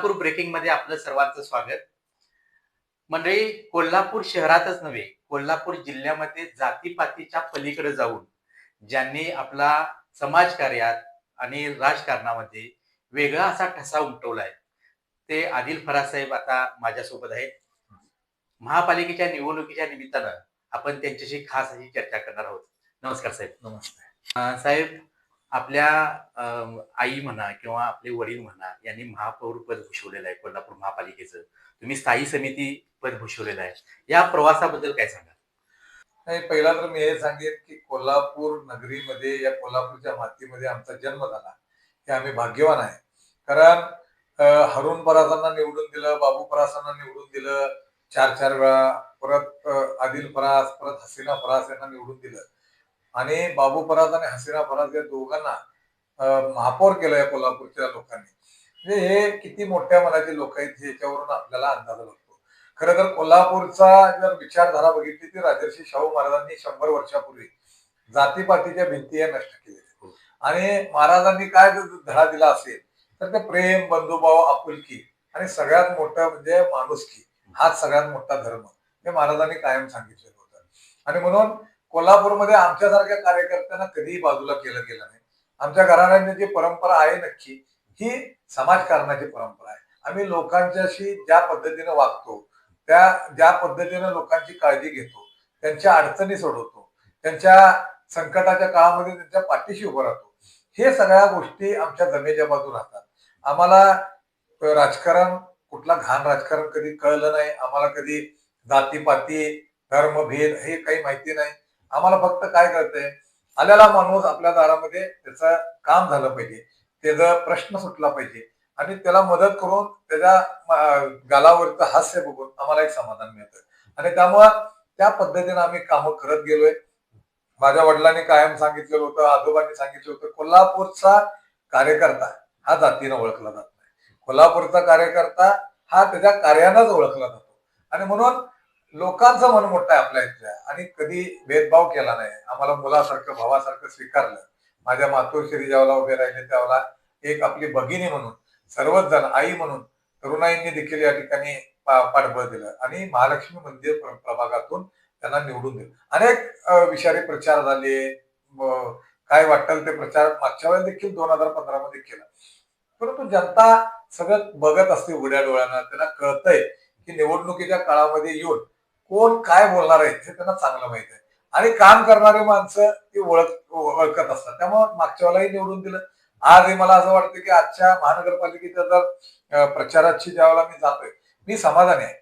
Kolhapur breaking मध्ये आपलं सर्वांचं स्वागत. मंडळी, कोल्हापूर शहरातच नव्हे, कोल्हापूर जिल्ह्यामध्ये जातीपातीच्या पलीकडे जाऊन ज्यांनी आपला समाजकार्यात आणि राजकारणामध्ये वेगळा असा ठसा उमटवलाय, ते आदिल फराज साहेब आता माझ्यासोबत आहेत. महापालिकेच्या निवडणुकीच्या निमित्तानं आपण त्यांच्याशी खास अशी चर्चा करणार आहोत. नमस्कार साहेब. नमस्कार. साहेब, आपल्या आई म्हणा किंवा आपले वडील म्हणा यांनी महापौर पद भूषवलेलं आहे कोल्हापूर महापालिकेचं. तुम्ही स्थायी समिती पद भूषवलेलं आहे. या प्रवासाबद्दल काय सांगा? नाही, पहिला तर मी हे सांगेन की कोल्हापूर नगरीमध्ये, या कोल्हापूरच्या मातीमध्ये आमचा जन्म झाला हे आम्ही भाग्यवान आहे. कारण हरून परासांना निवडून दिलं, बाबू परासांना निवडून दिलं 4-4 वेळा, परत आदिल फराज, परत हसीना फराज यांना निवडून दिलं आणि बाबू फराज आणि हसीना फराज या दोघांना महापौर केलं या कोल्हापूरच्या लोकांनी. म्हणजे हे किती मोठ्या मनाचे लोक आहेत याच्यावरून आपल्याला अंदाज लागतो. खरं तर कोल्हापूरचा जर विचारधारा बघितली तर राजर्षी शाहू महाराजांनी 100 वर्षापूर्वी जातीपातीच्या भिंती या नष्ट केल्या आणि महाराजांनी काय धडा दिला असेल तर ते प्रेम, बंधुभाव, आपुलकी आणि सगळ्यात मोठं म्हणजे माणुसकी, हाच सगळ्यात मोठा धर्म हे महाराजांनी कायम सांगितलेलं होतं. आणि म्हणून कोल्हापूरमध्ये आमच्यासारख्या कार्यकर्त्यांना कधीही बाजूला केलं गेलं नाही. आमच्या घराण्याची जी परंपरा आहे नक्की ही समाजकारणाची परंपरा आहे. आम्ही लोकांच्याशी ज्या पद्धतीने वागतो, ज्या पद्धतीने लोकांची काळजी घेतो, त्यांच्या अडचणी सोडवतो, त्यांच्या संकटाच्या काळामध्ये त्यांच्या पाठीशी उभं राहतो, हे सगळ्या गोष्टी आमच्या जमेच्या बाजू राहतात. आम्हाला राजकारण, कुठला घाण राजकारण कधी कळलं नाही. आम्हाला कधी जातीपाती, धर्मभेद हे काही माहिती नाही. आम्हाला फक्त काय कळतंय, आलेला माणूस आपल्या दारामध्ये त्याचं काम झालं पाहिजे, त्याचा प्रश्न सुटला पाहिजे आणि त्याला मदत करून त्याच्या गालावरचं हास्य बघून आम्हाला एक समाधान मिळतं. आणि त्यामुळं त्या पद्धतीने आम्ही कामं करत गेलोय. माझ्या वडिलांनी कायम सांगितलेलं होतं, आजोबांनी सांगितलं होतं, कोल्हापूरचा कार्यकर्ता हा जातीनं ओळखला जात नाही. कोल्हापूरचा कार्यकर्ता हा त्याच्या कार्यानंच ओळखला जातो. आणि म्हणून लोकांचं मन मोठं आहे आपल्या इथल्या आणि कधी भेदभाव केला नाही. आम्हाला मुलासारखं, भावासारखं स्वीकारलं. माझ्या मातोश्री ज्यावेळेला उभे राहिले त्यावेळेला एक आपली भगिनी म्हणून, सर्वच जण आई म्हणून तरुणाईंनी देखील या ठिकाणी पाठबळ दिलं आणि महालक्ष्मी मंदिर प्रभागातून त्यांना निवडून दिलं. अनेक विषारी प्रचार झाले, काय वाटेल ते प्रचार मागच्या वेळेला देखील 2015 मध्ये केला. परंतु जनता सगळं बघत असते उघड्या डोळ्यानं. त्यांना कळतंय की निवडणुकीच्या काळामध्ये येऊन कोण काय बोलणार आहे हे त्यांना चांगलं माहित आहे आणि काम करणारी माणसं ती ओळखत असतात. त्यामुळे मागच्या वेळेलाही निवडून दिलं. आजही मला असं वाटतं की आजच्या महानगरपालिकेच्या जर प्रचाराची ज्यावेळेला मी जातोय, मी समाधानी आहे.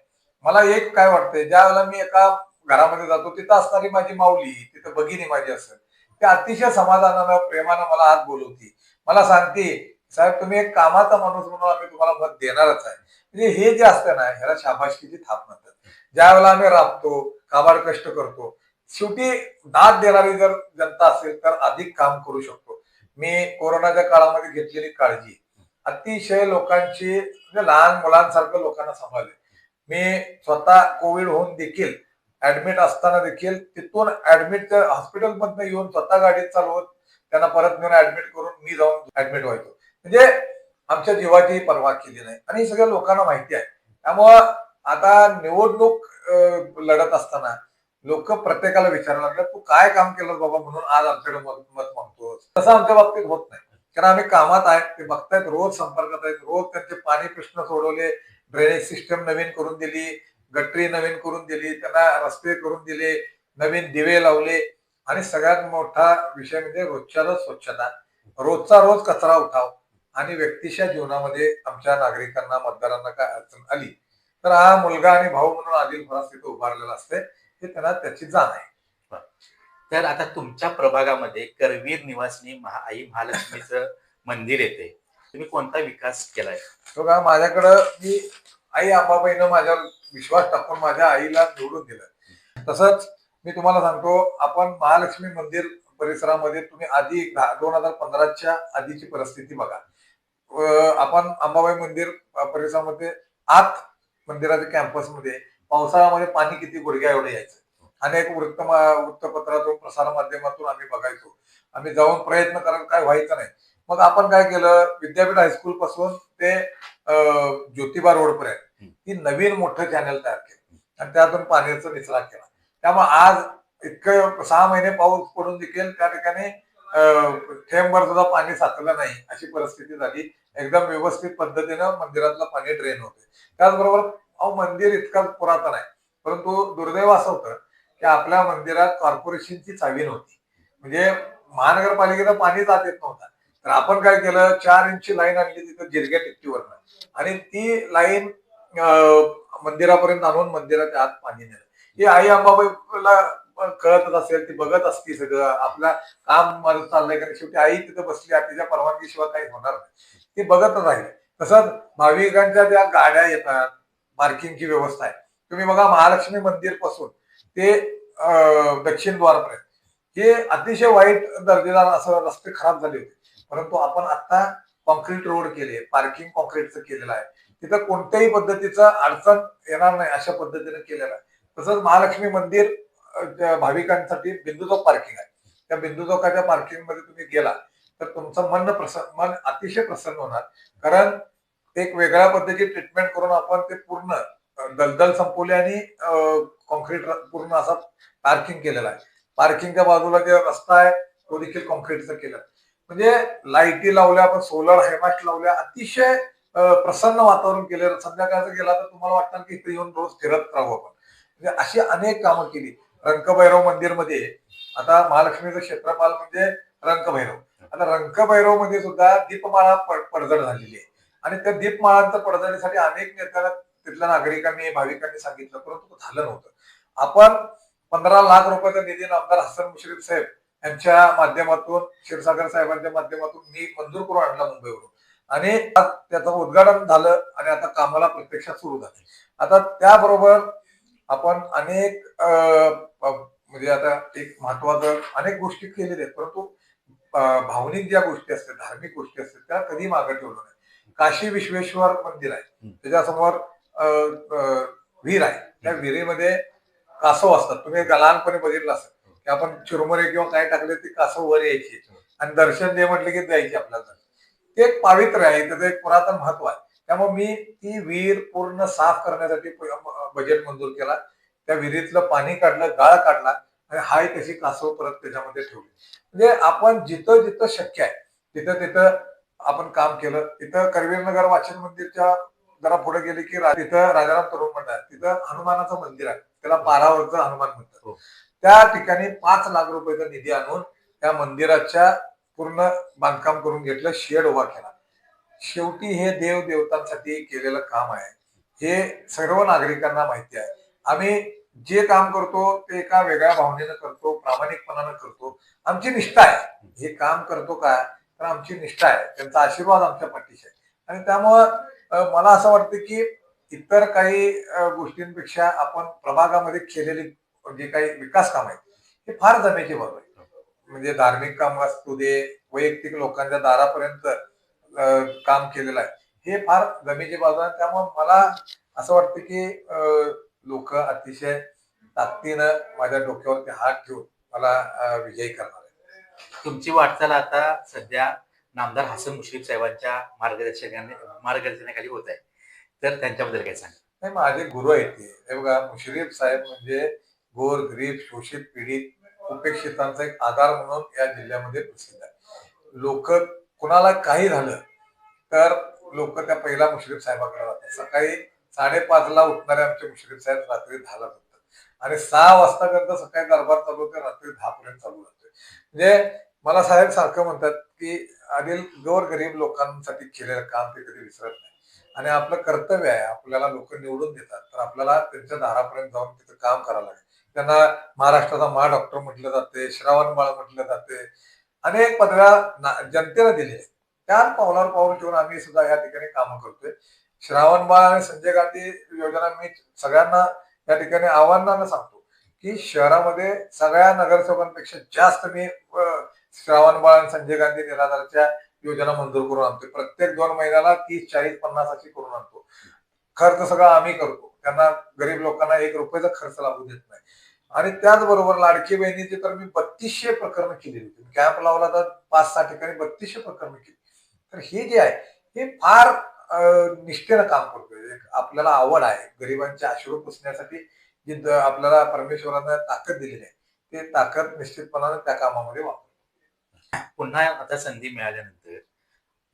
मला एक काय वाटतंय, ज्या वेळेला मी एका घरामध्ये जातो तिथं असणारी माझी माऊली, तिथं भगिनी माझी असेल, ते अतिशय समाधानानं, प्रेमानं मला आज बोलवती, मला सांगते, साहेब तुम्ही एक कामाचा माणूस म्हणून आम्ही तुम्हाला मत देणारच आहे. म्हणजे हे जे असतं ना, ह्याला शाबासकीची थाप म्हणतात. ज्या वेळेला आम्ही राबतो, काबाड कष्ट करतो, शेवटी दाद देणारी जर जनता असेल तर अधिक काम करू शकतो. मी कोरोनाच्या काळामध्ये घेतलेली काळजी, अतिशय लोकांची, म्हणजे लहान मुलांसारखं लोकांना सांभाळले. मी स्वतः कोविड होऊन देखील ऍडमिट असताना देखील तिथून ऍडमिट हॉस्पिटलमधनं येऊन स्वतः गाडीत चालवत त्यांना परत नेऊन ऍडमिट करून मी जाऊन ऍडमिट व्हायचो. म्हणजे आमच्या जीवाची पर्वा केली नाही आणि हे सगळ्या लोकांना माहिती आहे. त्यामुळं आता निवडणूक लढत असताना लोक प्रत्येकाला विचारायला लागले, तू काय काम केलं बाबा म्हणून आज आमच्याकडे मत मागतोस. तसं आमच्या बाबतीत होत नाही, कारण आम्ही कामात आहेत, ते बघतायत, रोज संपर्कात आहेत, रोज त्यांचे पाणी प्रश्न सोडवले, ड्रेनेज सिस्टम नवीन करून दिली, गटरी नवीन करून दिली, त्यांना रस्ते करून दिले, नवीन दिवे लावले आणि सगळ्यात मोठा विषय म्हणजे रोजच्या रोज स्वच्छता, रोजचा रोज कचरा उठाव आणि व्यक्तीच्या जीवनामध्ये आमच्या नागरिकांना, मतदारांना काय अडचण आली तर हा मुलगा आणि भाऊ म्हणून आदिल फराज तिथे उभारलेला असते, हे त्यांना त्याची जाण आहे. तर आता तुमच्या प्रभागामध्ये करवीर निवासिनी आई महालक्ष्मीचं मंदिर येते, तुम्ही कोणता विकास केलाय? तो का माझ्याकडं, मी आई अंबाबाईनं माझ्यावर विश्वास टाकून माझ्या आईला निवडून दिलं. तसंच मी तुम्हाला सांगतो, आपण महालक्ष्मी मंदिर परिसरामध्ये तुम्ही आधी 2015च्या आधीची परिस्थिती बघा. आपण अंबाबाई मंदिर परिसरामध्ये आत मंदिराच्या कॅम्पसमध्ये पावसाळ्यामध्ये पाणी किती गुडघ्या एवढे यायचं. अनेक वृत्तपत्रातून, प्रसार माध्यमातून आम्ही बघायचो. आम्ही जाऊन प्रयत्न करायला काय व्हायचं नाही. मग आपण काय केलं, विद्यापीठ हायस्कूल पासून ते ज्योतिबा रोड पर्यंत ही नवीन मोठं चॅनल तयार केलं आणि त्यातून पाण्याचा निचरा केला. त्यामुळे आज इतकं 6 महिने पाऊस पडून देखील त्या ठिकाणी थेंबभर सुद्धा पाणी साचलं नाही अशी परिस्थिती झाली. एकदम व्यवस्थित पद्धतीनं मंदिरातलं पाणी ड्रेन होते. त्याचबरोबर मंदिर इतकं पुरातन आहे, परंतु दुर्दैव असं होतं की आपल्या मंदिरात कॉर्पोरेशनची चावी नव्हती. म्हणजे महानगरपालिकेला पाणी जात येत नव्हतं. तर आपण काय केलं, 4 इंची लाईन आणली तिथं जिरग्या टिक्कीवरनं आणि ती लाईन मंदिरापर्यंत आणून मंदिराच्या आत पाणी नेलं. ही आई अंबाबाईला कळतच असेल, ती बघत असती सगळं आपलं काम माझं चाललंय, कारण शेवटी आई तिथं बसली आहे, तिच्या परवानगीशिवाय काही होणार नाही. ती बघतच राहील. तसंच भाविकांच्या ज्या गाड्या येतात, पार्किंगची व्यवस्था आहे. तुम्ही बघा, महालक्ष्मी मंदिर पासून ते दक्षिण द्वारपर्यंत हे अतिशय वाईट दर्जेदार असं रस्ते खराब झाले होते. परंतु आपण आता कॉन्क्रीट रोड केले, पार्किंग कॉन्क्रीटचं केलेलं आहे. तिथं कोणत्याही पद्धतीचं अडचण येणार नाही अशा पद्धतीने केलेलं आहे. तसंच महालक्ष्मी मंदिर भाविकांसाठी बिंदू चौक पार्किंग आहे. त्या बिंदू चौकाच्या पार्किंग मध्ये तुम्ही गेला तर तुमचं मन अतिशय प्रसन्न होणार. कारण एक वेगळ्या पद्धतीची ट्रीटमेंट करून आपण ते पूर्ण दलदल संपवली आणि कॉन्क्रीट पूर्ण असा पार्किंग केलेला आहे. पार्किंगच्या बाजूला जे रस्ता आहे तो देखील कॉन्क्रीटचा केला. म्हणजे लाईटी लावल्या, आपण सोलर हायमास्ट लावल्या, अतिशय प्रसन्न वातावरण केलं. संध्याकाळचं गेला तर तुम्हाला वाटणार की इथे येऊन रोज फिरत राहू आपण. म्हणजे अशी अनेक कामं केली. रंकभैरव मंदिर मध्ये आता महालक्ष्मीचं क्षेत्रफळ म्हणजे रंकभैरव. आता रंकभैरव मध्ये सुद्धा दीपमाळा पडझड झालेली आहे आणि त्या दीपमाळांच्या पडझडीसाठी अनेक नेत्यांना तिथल्या नागरिकांनी भाविकांनी सांगितलं, परंतु झालं नव्हतं. आपण 15 लाख रुपयाचा निधी आमदार हसन मुश्रीफ साहेब यांच्या माध्यमातून, क्षीरसागर साहेबांच्या माध्यमातून मी मंजूर करून आणला मुंबईवरून आणि त्याचं उद्घाटन झालं आणि आता कामाला प्रत्यक्षात सुरू झालं. आता त्याबरोबर आपण अनेक म्हणजे आता एक महत्वाचं अनेक गोष्टी केलेल्या आहेत, परंतु भावनिक ज्या गोष्टी असतात, धार्मिक गोष्टी असतात, त्या कधी मागे ठेवलं नाही. काशी विश्वेश्वर मंदिर आहे, त्याच्यासमोर विहीर आहे. त्या विहिरीमध्ये कासव असतात. तुम्ही लहानपणी बघितलं असेल की आपण चिरमुरे किंवा काय टाकले ती कासव वर यायची आणि दर्शन दे म्हटलं की द्यायची आपल्याला. ते एक पावित्र्य आहे, त्याचं एक पुरातन महत्व आहे. त्यामुळे मी ती विहीर पूर्ण साफ करण्यासाठी बजेट मंजूर केला. त्या विहिरीतलं पाणी काढलं, गाळ काढला आणि हाय तशी कासव परत त्याच्यामध्ये ठेवली. म्हणजे आपण जिथं जिथं शक्य आहे तिथं तिथं आपण काम केलं. तिथं करवीरनगर वाचन मंदिरच्या जरा पुढे गेले की तिथं राजाराम तरुण मंडळ आहे, तिथं हनुमानाचं मंदिर आहे, त्याला पारावरचं हनुमान म्हणतात. त्या ठिकाणी 5 लाख रुपयाचा निधी आणून त्या मंदिराच्या पूर्ण बांधकाम करून घेतलं, शेड उभा केला. शेवटी हे देव देवतांसाठी केलेलं काम आहे, हे सर्व नागरिकांना माहिती आहे. आम्ही जे काम करतो ते एका वेगळ्या भावनेनं करतो, प्रामाणिकपणानं करतो. आमची निष्ठा आहे. हे काम करतो काय तर आमची निष्ठा आहे, त्यांचा आशीर्वाद आमच्या पाठीशी आहे. आणि त्यामुळं मला असं वाटतं की इतर काही गोष्टींपेक्षा आपण प्रभागामध्ये केलेली जे काही विकास काम आहेत हे फार जमेची बाब आहे. म्हणजे धार्मिक काम असू दे, वैयक्तिक लोकांच्या दारापर्यंत काम केलेलं आहे, हे फार जमेची बाजू आहे. त्यामुळे मला असं वाटतं की लोक अतिशय ताकदीनं माझ्या डोक्यावरती हात ठेवून मला विजयी करणार आहे. तुमची वाटचाल आता सध्या नामदार हसन मुश्रीफ साहेबांच्या मार्गदर्शनाखाली होत आहे, तर त्यांच्याबद्दल काय सांगा? नाही, माझे गुरु आहेत ते. हे बघा, मुश्रीफ साहेब म्हणजे गोर गरीब शोषित पीडित उपेक्षितांचा एक आधार म्हणून या जिल्ह्यामध्ये प्रसिद्ध आहे. लोक कुणाला काही झालं तर लोक त्या पहिला मुश्रीफ साहेबांकडे जातात. सकाळी 5:30ला उठणारे आमचे मुश्रीफ साहेब रात्री 10ला जातात आणि 6 वाजता करता सकाळी दरबार चालू होते, रात्री 10 पर्यंत चालू राहते. म्हणजे मला साहेब सारखं म्हणतात की आदिल, गोर गरीब लोकांसाठी केलेलं काम ते कधी विसरत नाही आणि आपलं कर्तव्य आहे. आपल्याला लोक निवडून देतात तर आपल्याला त्यांच्या दारापर्यंत जाऊन तिथं काम करावं लागेल. त्यांना महाराष्ट्राचा महाडॉक्टर म्हटलं जाते, श्रावणबाळ म्हटलं जाते, अनेक पदव्या जनतेला दिले. त्या पावलावर पाऊल ठेवून आम्ही सुद्धा या ठिकाणी कामं करतोय. श्रावणबाळ आणि संजय गांधी योजना मी सगळ्यांना या ठिकाणी आव्हानानं सांगतो की शहरामध्ये सगळ्या नगरसेवकांपेक्षा जास्त मी श्रावणबाळ आणि संजय गांधी निराधारच्या योजना मंजूर करून आणतोय. प्रत्येक 2 महिन्याला 30, 40, 50 अशी करून आणतो. खर्च सगळा आम्ही करतो. त्यांना गरीब लोकांना 1 रुपयाचा खर्च लागू देत नाही. आणि त्याचबरोबर लाडकी बहिणीची तर मी 3200 प्रकरणं केली होती. कॅम्प लावला तर 5-6 ठिकाणी 3200 प्रकरणं केली. तर हे जे आहे हे फार निष्ठेनं काम करतोय. एक आपल्याला आवड आहे. गरिबांचे अश्रू पुसण्यासाठी जी आपल्याला परमेश्वरानं ताकद दिलेली आहे, ते ताकद निश्चितपणाने त्या कामामध्ये वापरतो. पुन्हा आता संधी मिळाल्यानंतर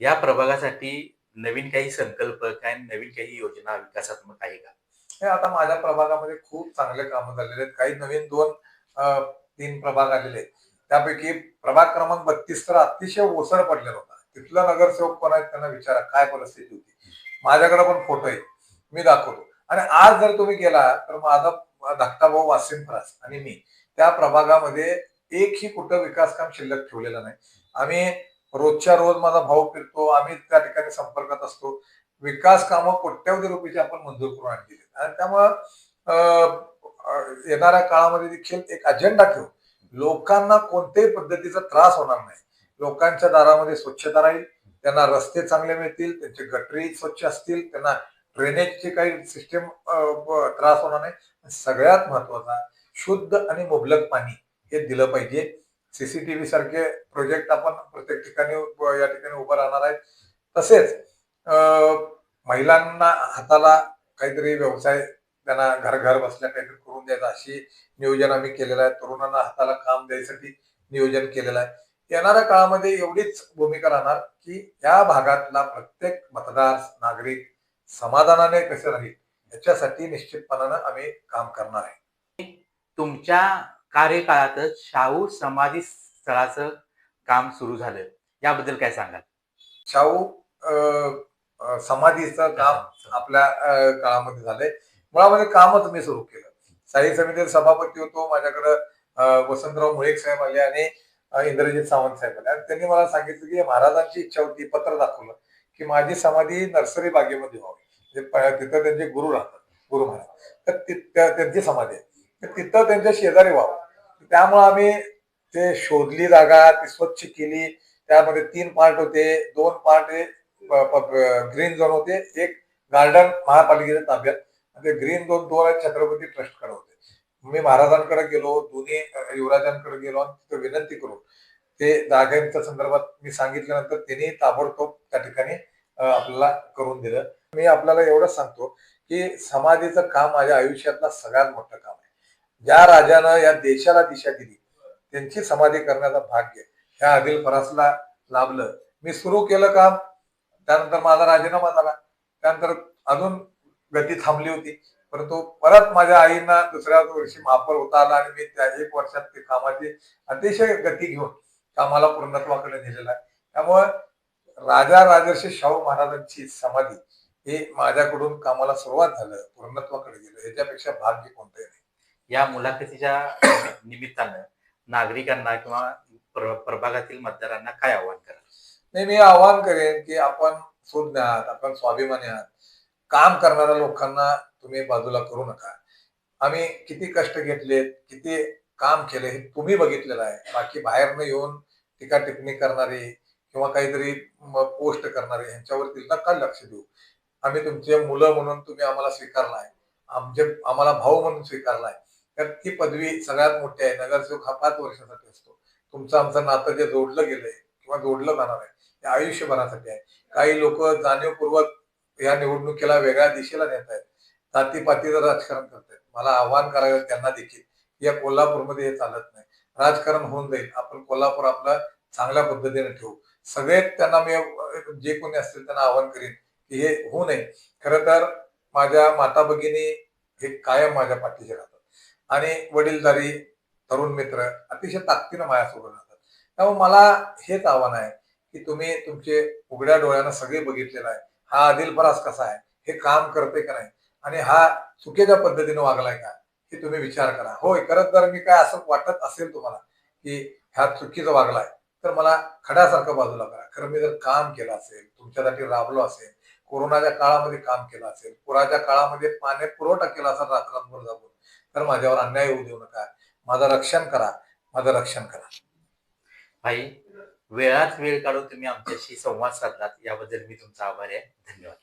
या प्रभागासाठी नवीन काही संकल्प, काय नवीन काही योजना विकासात्मक आहे का? हे आता माझ्या प्रभागामध्ये खूप चांगले कामं झालेले आहेत. काही नवीन 2-3 प्रभाग आलेले आहेत. त्यापैकी प्रभाग क्रमांक 32 तर अतिशय ओसर पडलेला होता. तिथला नगरसेवक कोण आहेत त्यांना विचारा काय परिस्थिती होती. माझ्याकडे पण फोटो आहे. मी दाखवतो. आणि आज जर तुम्ही गेला तर माझा धाकटा भाऊ वासिम फरास आणि मी त्या प्रभागामध्ये एकही कुठं विकास काम शिल्लक ठेवलेलं नाही. आम्ही रोजच्या रोज माझा भाऊ फिरतो. आम्ही त्या ठिकाणी संपर्कात असतो. विकास कामं कोट्यवधी रुपयाची आपण मंजूर करून आणलेली आहेत. आणि त्यामुळं येणाऱ्या काळामध्ये देखील एक अजेंडा ठेवून लोकांना कोणत्याही पद्धतीचा त्रास होणार नाही. लोकांच्या दारामध्ये स्वच्छता राहील, त्यांना रस्ते चांगले मिळतील, त्यांचे गटरी स्वच्छ असतील, त्यांना ड्रेनेजची काही सिस्टीम त्रास होणार नाही. सगळ्यात महत्वाचा शुद्ध आणि मुबलक पाणी हे दिलं पाहिजे. सीसीटीव्ही सारखे प्रोजेक्ट आपण प्रत्येक ठिकाणी या ठिकाणी उभं राहणार आहे. तसेच महिलांना हाताला काहीतरी व्यवसाय त्यांना घर घर बसल्या काहीतरी करून द्यायचं अशी नियोजन आम्ही केलेलं आहे. तरुणांना हाताला काम द्यायसाठी नियोजन केलेलं आहे. येणाऱ्या काळामध्ये एवढीच भूमिका राहणार की या भागातला प्रत्येक मतदार नागरिक समाधानाने कसे राहील याच्यासाठी निश्चितपणानं आम्ही काम करणार आहे. तुमच्या कार्यकाळातच शाहू समाधी स्थळाचं काम सुरू झालं. याबद्दल काय सांगाल? शाहू समाधीचं काम आपल्या काळामध्ये झालंय. मुळामध्ये कामच मी सुरू केलं. स्थायी समितीत सभापती होतो. माझ्याकडं वसंतराव मुळीक साहेब आले आणि इंद्रजित सावंत साहेब आले आणि त्यांनी मला सांगितलं की महाराजांची इच्छा होती, पत्र दाखवलं की माझी समाधी नर्सरी बागेमध्ये व्हावी. तिथं त्यांचे गुरु राहतात, गुरु महाराज. तर त्यांची समाधी आहे. तर तिथं त्यांच्या शेजारी व्हावं. त्यामुळे आम्ही ते शोधली जागा, ती स्वच्छ केली. त्यामध्ये 3 पार्ट होते. 2 पार्ट हे ग्रीन झोन होते. एक गार्डन महापालिकेच्या ताब्यात. ते ग्रीन झोन 2 आहेत छत्रपती ट्रस्टकडे होते. मी महाराजांकडे गेलो, दोन्ही युवराजांकडे गेलो आणि तिथं विनंती करून ते जागांच्या संदर्भात मी सांगितल्यानंतर त्यांनी ताबडतोब त्या ठिकाणी आपल्याला करून दिलं. मी आपल्याला एवढंच सांगतो की समाधीचं काम माझ्या आयुष्यातलं सगळ्यात मोठं काम आहे. ज्या राजानं या देशाला दिशा दिली त्यांची समाधी करण्याचं भाग्य ह्या आदिल फरासला लाभलं. मी सुरू केलं काम. त्यानंतर माझा राजीनामा झाला. त्यानंतर अजून गती थांबली होती. परंतु परत माझ्या आईंना दुसऱ्या वर्षी महापौर होता आला आणि मी त्या 1 वर्षात ते कामाची अतिशय गती घेऊन कामाला पूर्णत्वाकडे नेलेलं आहे. त्यामुळे राजा राजर्षी शाहू महाराजांची समाधी हे माझ्याकडून कामाला सुरुवात झालं, पूर्णत्वाकडे गेलं. याच्यापेक्षा भाग्य कोणतंही नाही. या मुलाखतीच्या निमित्तानं नागरिकांना किंवा प्रभागातील मतदारांना काय आव्हान कराल? नाही, मी आवाहन करेन की आपण सुज्ञ आहात, आपण स्वाभिमानी आहात. काम करणाऱ्या लोकांना तुम्ही बाजूला करू नका. आम्ही किती कष्ट घेतलेत, किती काम केले हे तुम्ही बघितलेलं आहे. बाकी बाहेरनं येऊन टीका टिप्पणी करणारे किंवा काहीतरी पोस्ट करणारे यांच्यावरती नका लक्ष देऊ. आम्ही तुमचे मुलं म्हणून तुम्ही आम्हाला स्वीकारलाय. आम्हाला भाऊ म्हणून स्वीकारलाय. तर ती पदवी सगळ्यात मोठी आहे. नगरसेवक हा 5 वर्षासाठी असतो. तुमचं आमचं नातं जे जोडलं गेलंय किंवा जोडलं जाणार आहे ते आयुष्यभरासाठी आहे. काही लोक जाणीवपूर्वक या निवडणुकीला वेगळ्या दिशेला नेत आहेत. जातीपातीचं राजकारण करतायत. मला आव्हान करावं त्यांना देखील या कोल्हापूरमध्ये हे चालत नाही. राजकारण होऊन जाईल. आपण कोल्हापूर आपलं चांगल्या पद्धतीने ठेवू. सगळे त्यांना मी जे कोणी असतील त्यांना आव्हान करेन की हे होऊ नये. खरं तर माझ्या माता भगिनी हे कायम माझ्या पाठीशी राहतात आणि वडीलधारी तरुण मित्र अतिशय ताकदीनं माझ्यासोबत राहतात. त्यामुळे मला हेच आव्हान आहे की तुम्ही तुमचे उघड्या डोळ्यानं सगळे बघितलेलं आहे. हा आदिल फरास कसा आहे, हे काम करते का नाही आणि हा चुकीच्या पद्धतीने वागलाय का हे तुम्ही विचार करा. होय, खरंच जर मी काय असं वाटत असेल तुम्हाला की ह्या चुकीचं वागलाय तर मला खड्यासारखं बाजूला करा. खरं मी जर काम केलं असेल, तुमच्यासाठी राबलो असेल, कोरोनाच्या काळामध्ये काम केलं असेल, पुराच्या काळामध्ये पाणी पुरवठा केला असेल रात्रभर जाऊन, तर माझ्यावर अन्याय होऊ देऊ नका. माझं रक्षण करा, माझं रक्षण करा. भाई, वेळात वेळ काढून तुम्ही आमच्याशी संवाद साधलात याबद्दल मी तुमचा आभारी आहे. धन्यवाद.